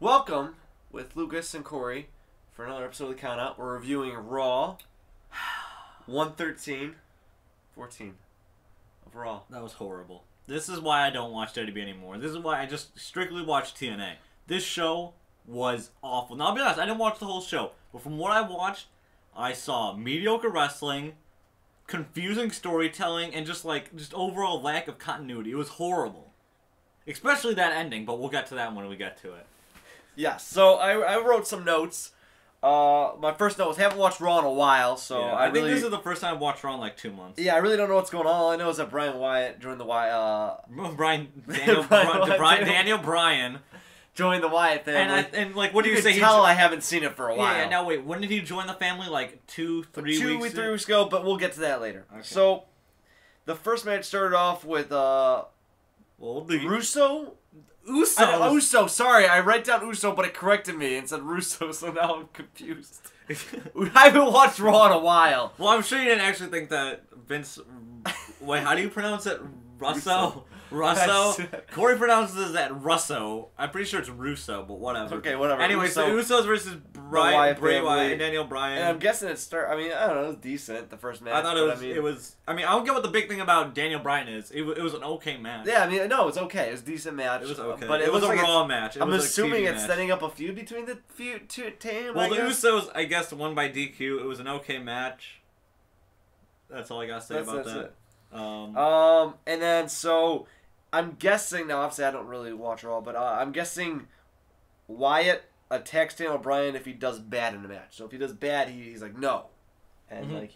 Welcome with Lucas and Corey for another episode of the Count Out. We're reviewing Raw 113, 14 of Raw. That was horrible. This is why I don't watch WWE anymore. This is why I just strictly watch TNA. This show was awful. Now, I'll be honest, I didn't watch the whole show. But from what I watched, I saw mediocre wrestling, confusing storytelling, and just overall lack of continuity. It was horrible. Especially that ending, but we'll get to that when we get to it. Yes, so I wrote some notes. My first note was haven't watched Raw in a while, so yeah, I think this is the first time I've watched Raw in like 2 months. Yeah, I really don't know what's going on. All I know is that Brian Wyatt joined the Wyatt. Daniel Bryan joined the Wyatt family. And what do you say? I haven't seen it for a while. Yeah. Now wait, when did he join the family? Like 3 weeks ago, but we'll get to that later. Okay. So, the first match started off with Russo. Uso. Sorry, I write down Uso, but it corrected me and said Russo, so now I'm confused. I haven't watched Raw in a while. Well, I'm sure you didn't actually think that Vince... Wait, how do you pronounce it? Russo? Corey pronounces that Russo. I'm pretty sure it's Russo, but whatever. Okay, whatever. Anyway, so Usos versus Bray Wyatt and Daniel Bryan. And I'm guessing I don't know, it was decent, the first match. I thought it was... I don't get what the big thing about Daniel Bryan is. It was an okay match. Yeah, no, it was okay. It was a decent match. It was okay. But it was a Raw match. I'm assuming it's setting up a feud between the two teams. Well, the Usos, I guess, won by DQ. It was an okay match. That's all I gotta say about that. And then, so... I'm guessing, now obviously I don't really watch Raw, but I'm guessing Wyatt attacks Daniel Bryan if he does bad in the match. So if he does bad, he's like, no. And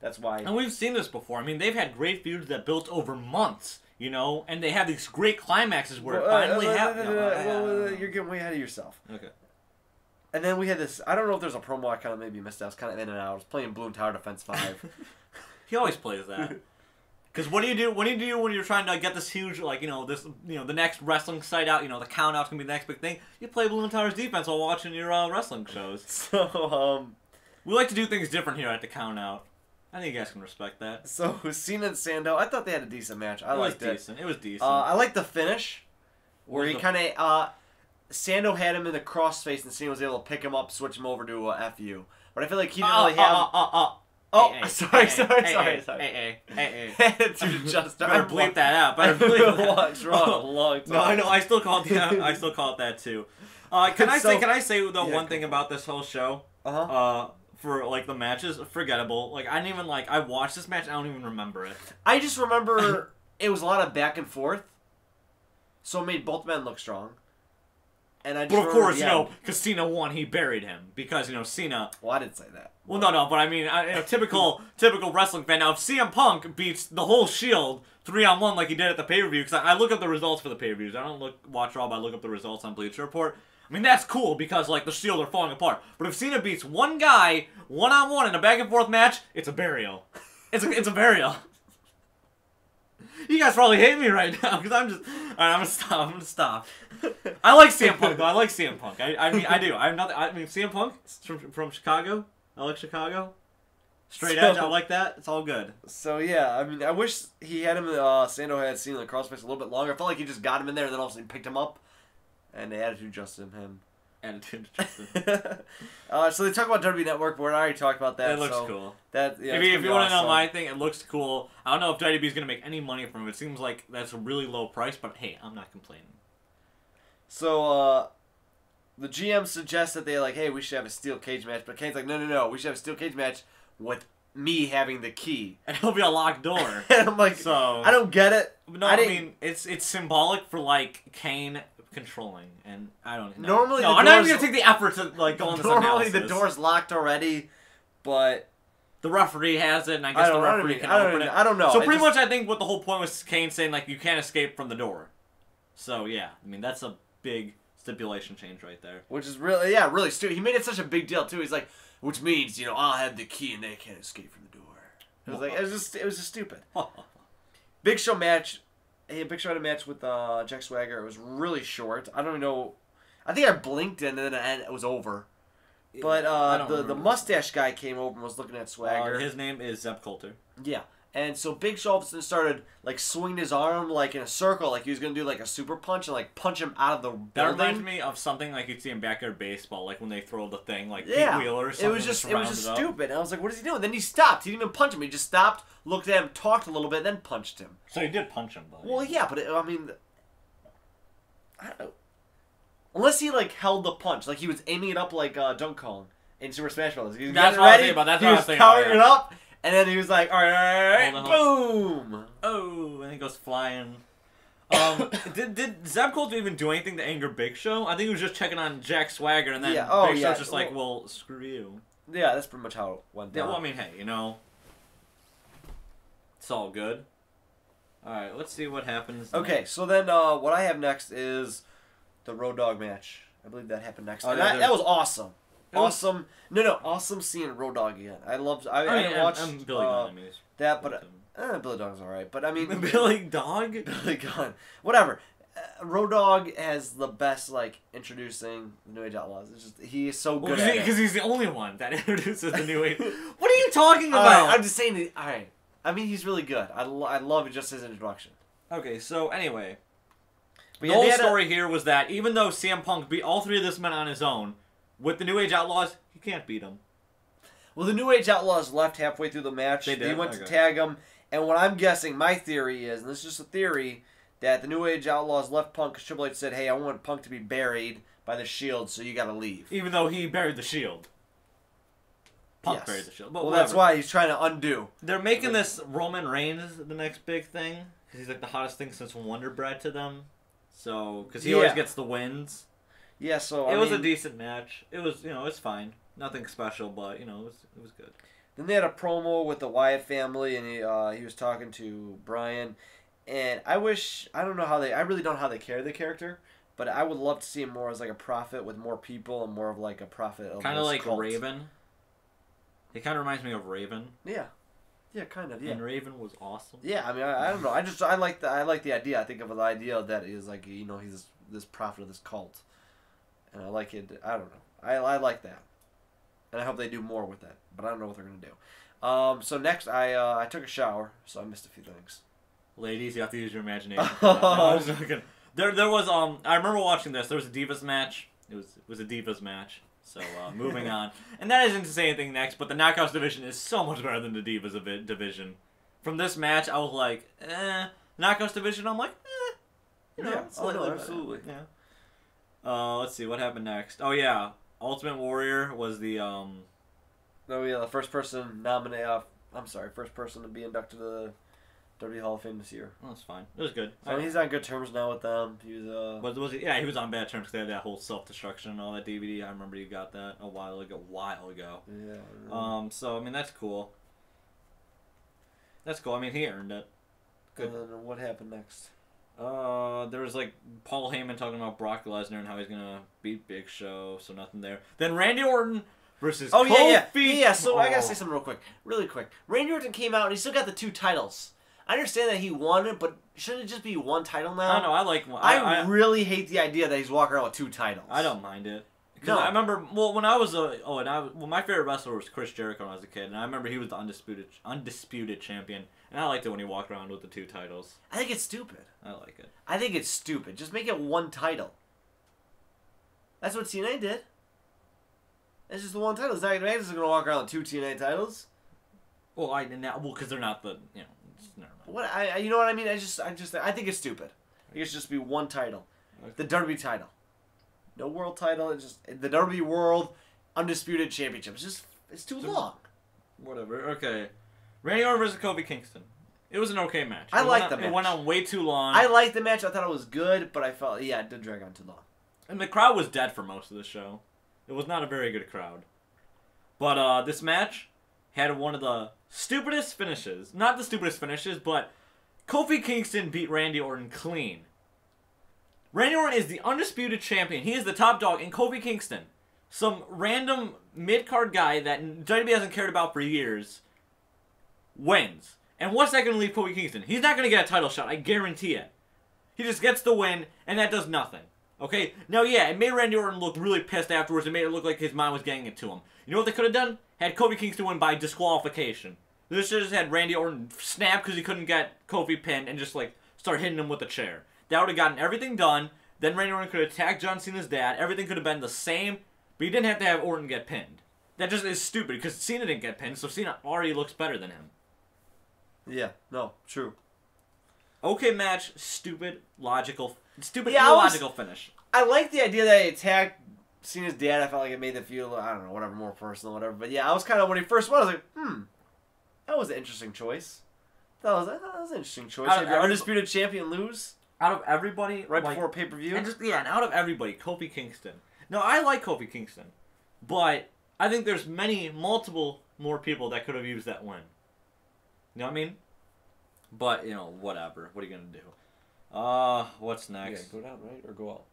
that's why. And we've seen this before. They've had great feuds that built over months, and they have these great climaxes where it finally happens. You're getting way ahead of yourself. Okay. And then we had this, I don't know if there's a promo I kind of maybe missed. I was kind of in and out. I was playing Bloom Tower Defense 5. He always plays that. Because what do you do when you're trying to get this huge, the next wrestling site out, the count out's going to be the next big thing? You play Balloon Towers defense while watching your wrestling shows. So, we like to do things different here at the count out. I think you guys can respect that. So, Cena and Sando, I thought they had a decent match. I liked it. It was decent. I liked the finish, where he kind of, Sando had him in the crossface and Cena was able to pick him up, switch him over to a FU. But I feel like he didn't really have... sorry. Hey. To just better bleep that out. Better bleep that. Watch Raw a long time. No, I know. I still call it that too. Can I say one thing about this whole show? For the matches, forgettable. I didn't even I watched this match. I don't even remember it. I just remember it was a lot of back and forth, so it made both men look strong. And but of course, because Cena won, he buried him because Cena. Well, I didn't say that. Well, no, but typical wrestling fan. Now, if CM Punk beats the whole Shield 3-on-1 like he did at the pay-per-view, because I look up the results for the pay-per-views. I don't watch Raw, but I look up the results on Bleacher Report. That's cool because the Shield are falling apart. But if Cena beats one guy 1-on-1 in a back and forth match, it's a burial. It's a burial. You guys probably hate me right now because I'm gonna stop. I like CM Punk though. I like CM Punk. I do. CM Punk from Chicago. I like Chicago. Straight edge. I like that. It's all good. So yeah, I wish he had him. Sando had seen the crossface a little bit longer. I felt like he just got him in there and then all of a sudden picked him up, and the attitude adjusted him. So they talk about WWE Network, but I already talked about that. It looks cool. If you want to know my thing, it looks cool. I don't know if WWE is going to make any money from it. It seems like that's a really low price, but hey, I'm not complaining. So, the GM suggests that hey, we should have a steel cage match, but Kane's like, no, we should have a steel cage match with me having the key. And it'll be a locked door. And I'm like, so I don't get it. No, it's symbolic for Kane controlling, and I don't know. Normally, I'm not even gonna take the effort to go on this analysis. Normally, the door's locked already, but the referee has it, and I guess the referee can open it. I don't know. So pretty much, I think what the whole point was Kane saying you can't escape from the door. So yeah, that's a big stipulation change right there. Which is really stupid. He made it such a big deal too. He's like, which means I'll have the key and they can't escape from the door. It was just stupid. Big Show match. Big Show had a match with Jack Swagger. It was really short. I don't even know. I think I blinked and then it was over. But the mustache guy came over and was looking at Swagger. His name is Zeb Coulter. Yeah. And so Big Show all of a sudden started like swinging his arm like in a circle, like he was gonna do like a super punch and like punch him out of the building. That reminds me of something like you'd see in backyard baseball, like when they throw the thing, like Pete Wheeler or something. It was just stupid. And I was like, what is he doing? Then he stopped. He didn't even punch him. He just stopped, looked at him, talked a little bit, then punched him. So he did punch him, though. Well, yeah, but I mean, I don't know. Unless he like held the punch, like he was aiming it up like Dunk Kong in Super Smash Bros. He was That's getting what I was ready. thinking about. That's He what I was was thinking powering about, it up. And then he was like, all right, Hold boom. Oh, and he goes flying. Did Zeb Coulter even do anything to anger Big Show? I think he was just checking on Jack Swagger, and then Big Show's just like, well, screw you. Yeah, that's pretty much how it went down. Yeah, well, I mean, hey, you know, it's all good. All right, let's see what happens Okay, next. so then what I have next is the Road Dogg match. I believe that happened next. Oh, And yeah, that was awesome. Awesome. Awesome seeing Road Dogg again. I didn't watch Billy Gunn, I mean, that, but Billy Dogg's alright. But I mean, Billy Dog? Billy Gunn, whatever. Road Dogg has the best like introducing the New Age Outlaws. It's just he is so good at it because he's the only one that introduces the New Age. What are you talking All about? right, I'm just saying. All right, I mean he's really good. I love just his introduction. Okay, so anyway, But the whole story here was that even though CM Punk beat all three of this men on his own, with the New Age Outlaws, he can't beat them. Well, the New Age Outlaws left halfway through the match. They went to tag him, and what I'm guessing, my theory is, and this is just a theory, that the New Age Outlaws left Punk because Triple H said, hey, I want Punk to be buried by the Shield, so you got to leave. Even though he buried the Shield. Punk buried the Shield. But that's why he's trying to undo. They're making this Roman Reigns the next big thing, because he's like the hottest thing since Wonder Bread to them. So, because he always gets the wins. Yeah, so it was a decent match. It was, it's fine. Nothing special, but it was good. Then they had a promo with the Wyatt family, and he was talking to Brian, and I really don't know how they carry the character, but I would love to see him more as like a prophet with more people and more of like a prophet of kind of like cult. Raven. He kind of reminds me of Raven. Yeah, kind of. Yeah, and Raven was awesome. Yeah, I mean, I don't know. I like the idea. I think of the idea that he's like he's this prophet of this cult. And I like it. I don't know. I like that, and I hope they do more with that. But I don't know what they're gonna do. So next, I took a shower, so I missed a few things. Ladies, you have to use your imagination. No, there was I remember watching this. There was a Divas match. It was a Divas match. So moving on, and that isn't to say anything next. But the Knockouts division is so much better than the Divas division. From this match, I was like, Knockouts division. I'm like, absolutely. Yeah. Let's see what happened next. Oh yeah, Ultimate Warrior was the the first person first person to be inducted to the WWE Hall of Fame this year. Oh, that's fine. It was good. So he's on good terms now with them. He was was he? Yeah, he was on bad terms because they had that whole self-destruction and all that DVD. I remember you got that a while ago. Yeah. So I mean that's cool. That's cool. I mean he earned it. Good. And then what happened next? There was like Paul Heyman talking about Brock Lesnar and how he's gonna beat Big Show, so nothing there. Then Randy Orton versus Kofi. Yeah. So I gotta say something really quick. Randy Orton came out and he still got the 2 titles. I understand that he won it, but shouldn't it just be 1 title now? I don't know. I like one. I really hate the idea that he's walking around with 2 titles. I don't mind it. No. I remember, when I was my favorite wrestler was Chris Jericho when I was a kid, and I remember he was the undisputed champion, and I liked it when he walked around with the 2 titles. I think it's stupid. I like it. I think it's stupid. Just make it 1 title. That's what TNA did. It's just the 1 title. Zack Evans is going to walk around with 2 TNA titles. Well, because they're not the, never mind. What you know what I mean? I think it's stupid. I think it should just be 1 title, the WWE title. No world title. It's just the WWE World Undisputed Championship. It's too long. Whatever. Okay. Randy Orton versus Kofi Kingston. It was an okay match. I liked the match. It went on way too long. I liked the match. I thought it was good, but I felt it did drag on too long. And the crowd was dead for most of the show. It was not a very good crowd. But this match had one of the stupidest finishes. Not the stupidest finishes, but Kofi Kingston beat Randy Orton clean. Randy Orton is the undisputed champion. He is the top dog. And Kofi Kingston, some random mid-card guy that WWE hasn't cared about for years, wins. And what's that going to leave Kofi Kingston? He's not going to get a title shot. I guarantee it. He just gets the win, and that does nothing. Okay? Now, yeah, it made Randy Orton look really pissed afterwards. It made it look like his mind was getting it to him. You know what they could have done? Had Kofi Kingston win by disqualification. This should have just had Randy Orton snap because he couldn't get Kofi pinned and just, like, start hitting him with a chair. That would have gotten everything done. Then Randy Orton could attack John Cena's dad. Everything could have been the same, but you didn't have to have Orton get pinned. That just is stupid because Cena didn't get pinned, so Cena already looks better than him. Yeah, no, true. Okay match, stupid, illogical finish. I like the idea that he attacked Cena's dad. I felt like it made them feel, I don't know, whatever, more personal, whatever. But yeah, I was kind of, when he first won, I was like, that was an interesting choice. That was an interesting choice. Have your undisputed champion lose? Out of everybody, right before pay-per-view? And out of everybody, Kofi Kingston. No, I like Kofi Kingston, but I think there's multiple more people that could have used that win. You know what I mean? But, whatever. What are you going to do? What's next? Yeah, go down, right? Or go up?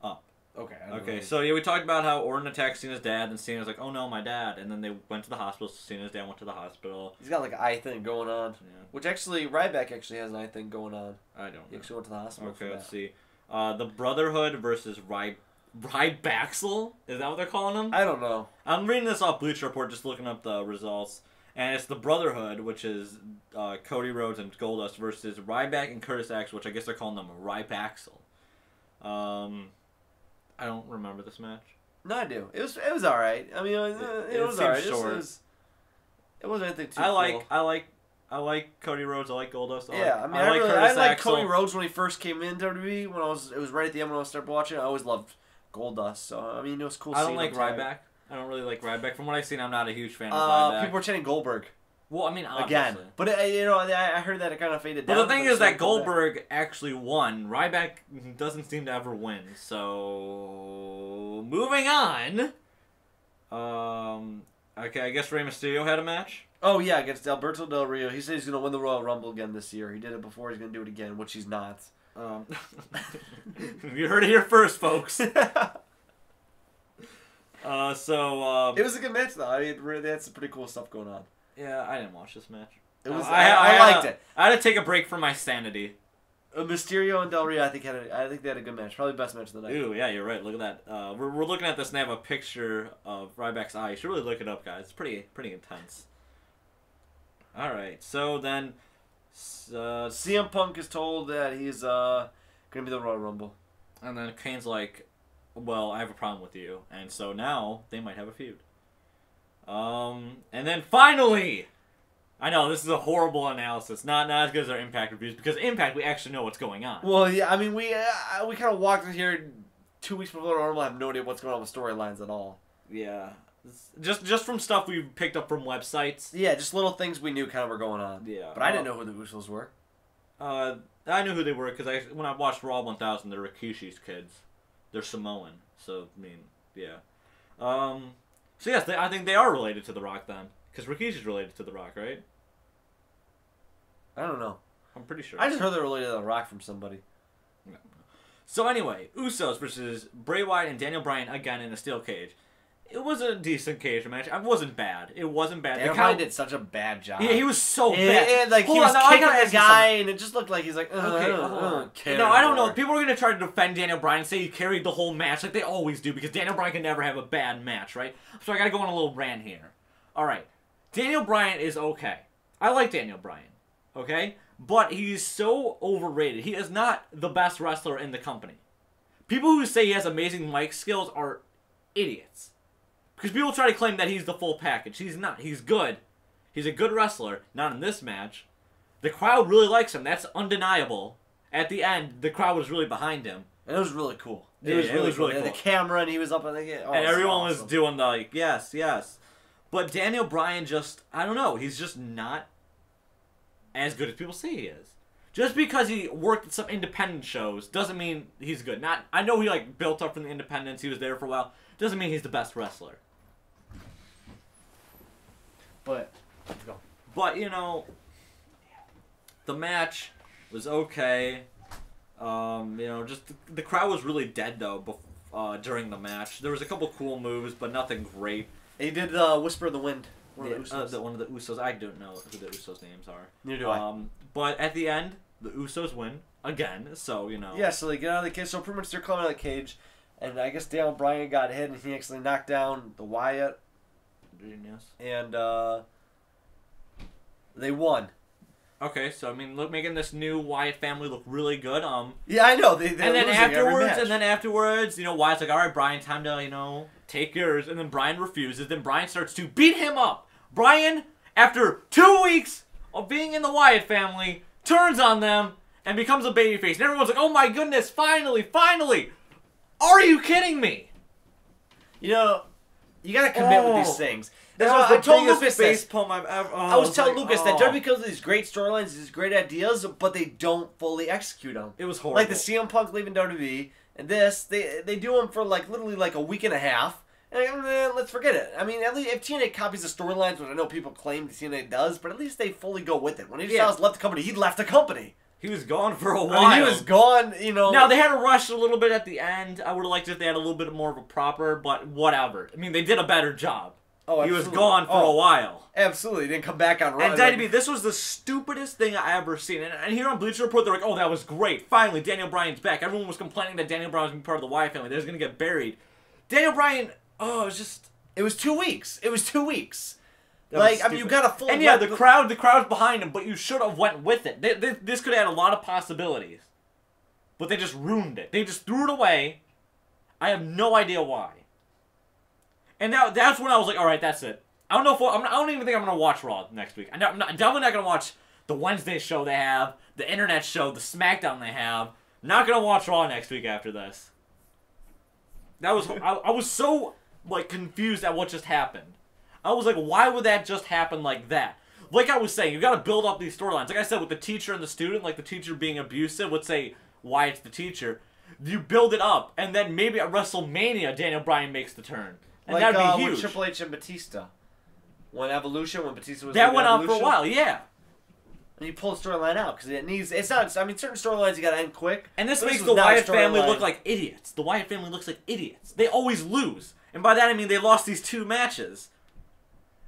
Up. Okay. So, we talked about how Orton attacked Cena's dad, and Cena's like, oh no, my dad. And then they went to the hospital, so Cena's dad went to the hospital. He's got like an eye thing going on. Yeah. Which actually, Ryback actually has an eye thing going on. I don't know. He actually went to the hospital. Okay, let's see. The Brotherhood versus Rybaxel? Is that what they're calling him? I don't know. I'm reading this off Bleacher Report, just looking up the results. And it's the Brotherhood, which is Cody Rhodes and Goldust, versus Ryback and Curtis Axel, which I guess they're calling them Rybaxel. I don't remember this match. No, I do. It was all right. I mean, it was all right. Short. It wasn't anything too. I like Cody Rhodes. I like Goldust. I like Cody Rhodes when he first came in WWE. It was right at the end when I started watching. I always loved Goldust. So I mean, it was cool. I don't like Ryback. I don't really like Ryback. From what I've seen, I'm not a huge fan of Ryback. People were chanting Goldberg. Well, I mean, obviously. Again. But, I heard that it kind of faded down. But the thing is that Goldberg actually won. Ryback doesn't seem to ever win. So, moving on. Okay, I guess Rey Mysterio had a match. Oh, yeah, against Alberto Del Rio. He said he's going to win the Royal Rumble again this year. He did it before. He's going to do it again, which he's not. You heard it here first, folks. It was a good match, though. I mean, they had some pretty cool stuff going on. Yeah, I didn't watch this match. I liked it. I had to take a break from my sanity. Mysterio and Del Rio, I think they had a good match. Probably the best match of the night. Ooh, yeah, you're right. Look at that. We're looking at this and they have a picture of Ryback's eye. You should really look it up, guys. It's pretty intense. All right, so then CM Punk is told that he's gonna be the Royal Rumble, and then Kane's like, "Well, I have a problem with you," and so now they might have a feud. And then finally, I know this is a horrible analysis, not as good as our Impact reviews, because Impact we actually know what's going on. Well, yeah, I mean we kind of walked in here 2 weeks before the Rumble, have no idea what's going on with storylines at all. Yeah, just from stuff we picked up from websites. Yeah, just little things we knew kind of were going on. Yeah, but I didn't know who the Usos were. I knew who they were because when I watched Raw 1000, they're Rikishi's kids. They're Samoan, so I mean, yeah. So yes, I think they are related to The Rock then, because Rikishi's related to The Rock, right? I don't know. I'm pretty sure. I just heard they're related to The Rock from somebody. No. So anyway, Usos versus Bray Wyatt and Daniel Bryan again in a steel cage. It was a decent cage match. It wasn't bad. It wasn't bad. Daniel Bryan did such a bad job. Yeah, he was so bad. And like, he was kicking the guy, and it just looked like he's like, okay, no, I don't know. People are going to try to defend Daniel Bryan and say he carried the whole match like they always do, because Daniel Bryan can never have a bad match, right? So I got to go on a little rant here. All right. Daniel Bryan is okay. I like Daniel Bryan, okay? But he's so overrated. He is not the best wrestler in the company. People who say he has amazing mic skills are idiots. Because people try to claim that he's the full package. He's not. He's good. He's a good wrestler. Not in this match. The crowd really likes him. That's undeniable. At the end, the crowd was really behind him. And it was really cool. It was really cool. The camera, and he was up on the... and everyone was doing the, like, yes, yes. But Daniel Bryan just... I don't know. He's just not as good as people say he is. Just because he worked at some independent shows doesn't mean he's good. I know he, like, built up from the independents. He was there for a while. Doesn't mean he's the best wrestler. But, let's go. But, the match was okay. Just the crowd was really dead, though, during the match. There was a couple cool moves, but nothing great. He did Whisper of the Wind. One of the Usos. I don't know who the Usos' names are. Neither do I. But at the end, the Usos win again, so, Yeah, so they get out of the cage. So pretty much they're coming out of the cage. And I guess Daniel Bryan got hit, and he actually knocked down the Wyatt. Genius. And They won. Okay, so I mean, look, making this new Wyatt family look really good. Yeah, I know. And then afterwards, you know, Wyatt's like, all right, Brian, time to, you know, take yours. And then Brian refuses. Then Brian starts to beat him up. Brian, after 2 weeks of being in the Wyatt family, turns on them and becomes a babyface. And everyone's like, oh my goodness, finally, finally. Are you kidding me? You know, you gotta commit with these things. That That's was I told Lucas face this. palm I've ever. I was telling Lucas that just because of these great storylines, these great ideas, but they don't fully execute them. It was horrible. Like the CM Punk leaving WWE, and this, they do them for like literally like a week and a half, and let's forget it. I mean, at least if TNA copies the storylines, which I know people claim TNA does, but at least they fully go with it. When AJ Styles left the company, he left the company. He was gone for a while. I mean, he was gone, you know. Now, they had to rush a little bit at the end. I would have liked if they had a little bit more of a proper, but whatever. I mean, they did a better job. Oh, he was gone for a while. Absolutely. He didn't come back on Raw. And WWE, this was the stupidest thing I ever seen. And here on Bleacher Report, they're like, oh, that was great. Finally, Daniel Bryan's back. Everyone was complaining that Daniel Bryan was going to be part of the Wyatt family. They was going to get buried. Daniel Bryan, it was just... It was 2 weeks. It was 2 weeks. Like, I mean, you got a full... And yeah, the crowd's behind him, but you should have went with it. This could have had a lot of possibilities. But they just ruined it. They just threw it away. I have no idea why. And now that's when I was like, all right, that's it. I don't know if I don't even think I'm gonna watch Raw next week. I'm definitely not gonna watch the Wednesday show they have, the Internet show, the SmackDown they have. Not gonna watch Raw next week after this. That was I was so like confused at what just happened. I was like, why would that just happen like that? Like I was saying, you got to build up these storylines. Like I said, with the teacher and the student, like the teacher being abusive, let's say Wyatt's the teacher. You build it up, and then maybe at WrestleMania, Daniel Bryan makes the turn, and like, that'd be huge. With Triple H and Batista. When Evolution, when Batista was that went on Evolution, for a while, yeah. And you pull the storyline out because it needs. It's not. I mean, certain storylines you got to end quick. And this makes the Wyatt family look like idiots. The Wyatt family looks like idiots. They always lose, and by that I mean they lost these 2 matches.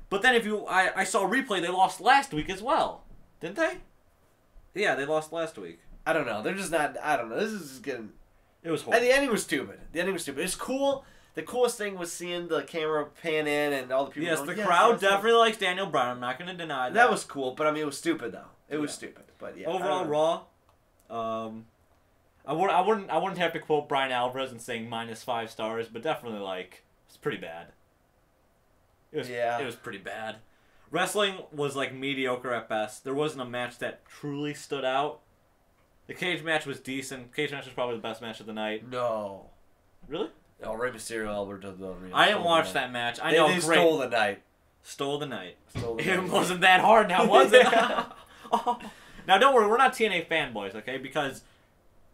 But then I saw a replay, they lost last week as well. Didn't they? Yeah, they lost last week. I don't know. They're just not, I don't know. This is just getting... It was horrible. And the ending was stupid. It's cool. The coolest thing was seeing the camera pan in and all the people Yes, going, the crowd definitely likes Daniel Bryan. I'm not going to deny that. That was cool, but I mean, it was stupid, though. It was stupid. But yeah. Overall, Raw, I wouldn't have to quote Brian Alvarez and saying -5 stars, but definitely, like, it's pretty bad. It was pretty bad. Wrestling was like mediocre at best. There wasn't a match that truly stood out. The cage match was decent. Cage match was probably the best match of the night. No. Really? No, Rey Mysterio, Alberto Del Rio. I didn't watch that match. I know. They stole the night. Stole the night. It wasn't that hard now, was it? Now don't worry, we're not TNA fanboys, okay? Because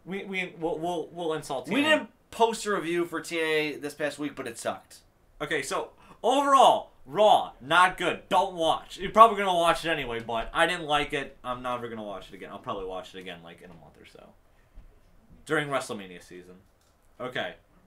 we'll insult TNA. We didn't post a review for TNA this past week, but it sucked. Okay, so overall, Raw, not good. Don't watch. You're probably going to watch it anyway, but I didn't like it. I'm never going to watch it again. I'll probably watch it again like in a month or so. During WrestleMania season. Okay.